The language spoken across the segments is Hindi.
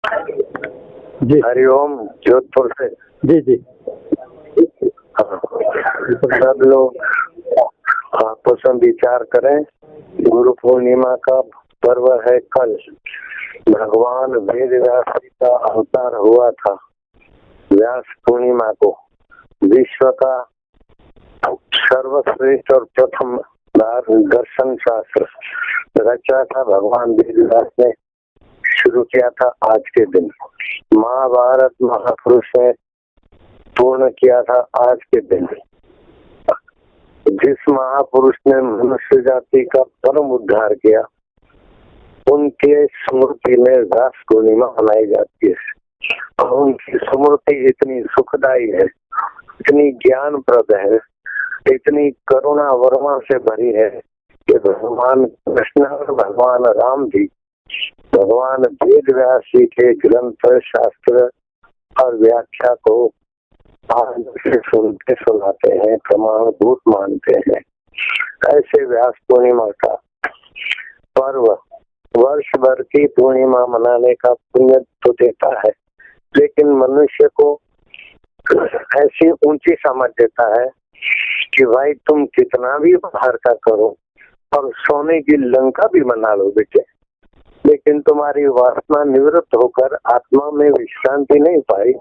जी हरिओम, जोधपुर से। जी जी सब लोग आपस में विचार करें। गुरु पूर्णिमा का पर्व है कल। भगवान वेद व्यास जी का अवतार हुआ था। व्यास पूर्णिमा को विश्व का सर्वश्रेष्ठ और प्रथम दर्शन शास्त्र रचा था भगवान वेद व्यास ने, शुरू किया था आज के दिन। महाभारत महापुरुष ने पूर्ण किया था आज के दिन। जिस महापुरुष ने मनुष्य जाति का परम उद्धार किया, उनके स्मृति में व्यास पूर्णिमा मनाई जाती है। और उनकी स्मृति इतनी सुखदायी है, इतनी ज्ञानप्रद है, इतनी करुणा वर्मा से भरी है कि भगवान कृष्ण और भगवान राम जी भगवान वेद व्यास जी के ग्रंथ शास्त्र और व्याख्या को आज से सुनते सुनाते हैं, प्रमाणभूत मानते हैं। ऐसे व्यास पूर्णिमा का पर्व वर्ष भर की पूर्णिमा मनाने का पुण्य तो देता है, लेकिन मनुष्य को ऐसी ऊंची समझ देता है कि भाई तुम कितना भी बाहर का करो और सोने की लंका भी बना लो बेटे, लेकिन तुम्हारी वासना निवृत्त होकर आत्मा में विश्रांति नहीं पाई।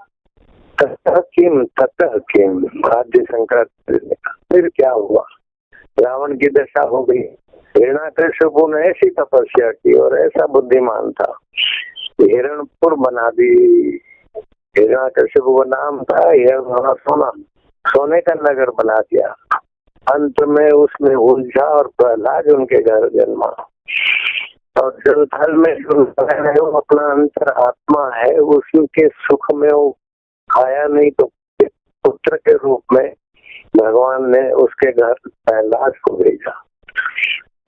आद्य शंकर फिर क्या हुआ? रावण की दशा हो गई। हिरण्याकश्यपु ने ऐसी तपस्या की और ऐसा बुद्धिमान था, हिरणपुर बना दी। हिरण्याकश्यपु का नाम था, सोना सोने का नगर बना दिया। अंत में उसमें उलझा और प्रहलाद उनके घर जन्मा। और जलथल में जो अपना अंतर आत्मा है, उसके सुख में वो आया नहीं तो पुत्र के रूप में भगवान ने उसके घर प्रहलाद को भेजा।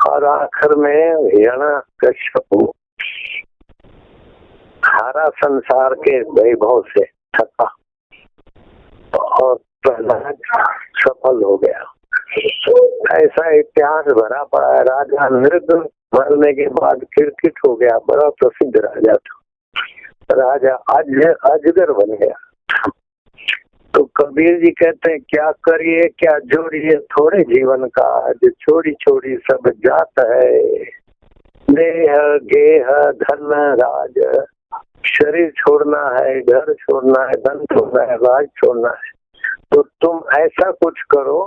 और आखिर में हिरण्याकश्यपु सारा संसार के वैभव से थका और प्रहलाद सफल हो गया। ऐसा इतिहास भरा पड़ा है। राजा नृग मरने के बाद किरकिट हो गया, बड़ा प्रसिद्ध राजा था। राजा अजगर बन गया। तो कबीर जी कहते हैं क्या करिए क्या जोड़िए थोड़े जीवन का, जो छोड़ी छोड़ी सब जात है। देह गेह धन राज, शरीर छोड़ना है, घर छोड़ना है, धन छोड़ना है, राज छोड़ना है। तो तुम ऐसा कुछ करो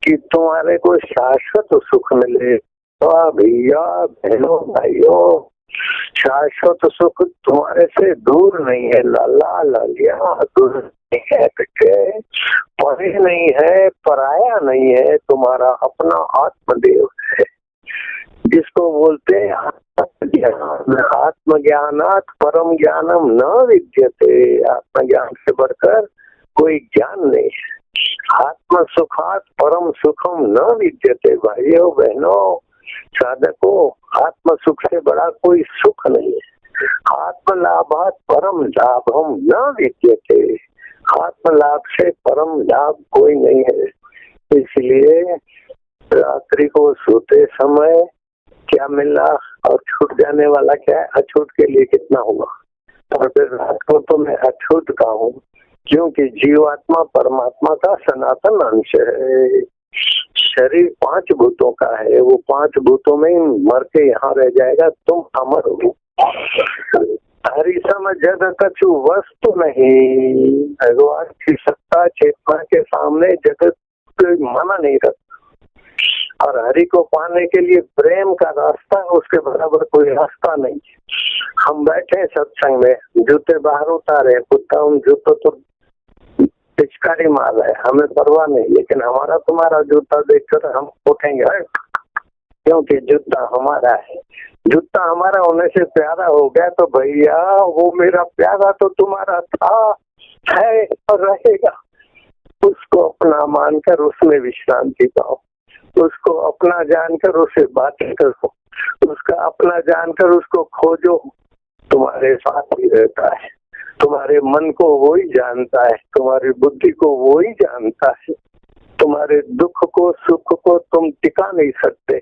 कि तुम्हारे को शाश्वत सुख मिले। तो भैया बहनों भाइयों, शाश्वत सुख तुम्हारे से दूर नहीं है। लाला लालिया दूर नहीं है, परे नहीं है, पराया नहीं है, तुम्हारा अपना आत्मदेव है, जिसको बोलते हैं आत्मज्ञान। आत्मज्ञानात् परम ज्ञानम न विद्यते। आत्मज्ञान से बढ़कर कोई ज्ञान नहीं है। आत्म सुखात परम सुखम न विद्यते। भाइयों बहनों साधकों, आत्म सुख से बड़ा कोई सुख नहीं है। आत्म लाभात परम लाभम न विद्यते। आत्म लाभ से परम लाभ कोई नहीं है। इसलिए रात्रि को सोते समय क्या मिला और छूट जाने वाला क्या है? अछूट के लिए कितना हुआ। और फिर रात को तो मैं अछूट का हूँ, क्योंकि जीवात्मा परमात्मा का सनातन अंश है। शरीर 5 भूतों का है, वो 5 भूतों में ही मर के यहाँ रह जाएगा। तुम अमर हो। हरि सम जग कछु वस्तु नहीं। भगवान की सत्ता चेतना के सामने जगत माना नहीं रखता। और हरि को पाने के लिए प्रेम का रास्ता, उसके बराबर कोई रास्ता नहीं। हम बैठे सत्संग में, जूते बाहर उतारे, कुत्ता उन जूतों तो पिचकारी मार है, हमें परवाह नहीं। लेकिन हमारा तुम्हारा जूता देखकर हम उठेंगे, क्योंकि जूता हमारा है। जूता हमारा होने से प्यारा हो गया तो भैया वो मेरा प्यारा तो तुम्हारा था, है और रहेगा। उसको अपना मानकर उसमें विश्रांति पाओ, उसको अपना जानकर उससे बातें करो, उसका अपना जानकर उसको खोजो। तुम्हारे साथ ही रहता है, तुम्हारे मन को वो ही जानता है, तुम्हारी बुद्धि को वो ही जानता है। तुम्हारे दुख को सुख को तुम टिका नहीं सकते।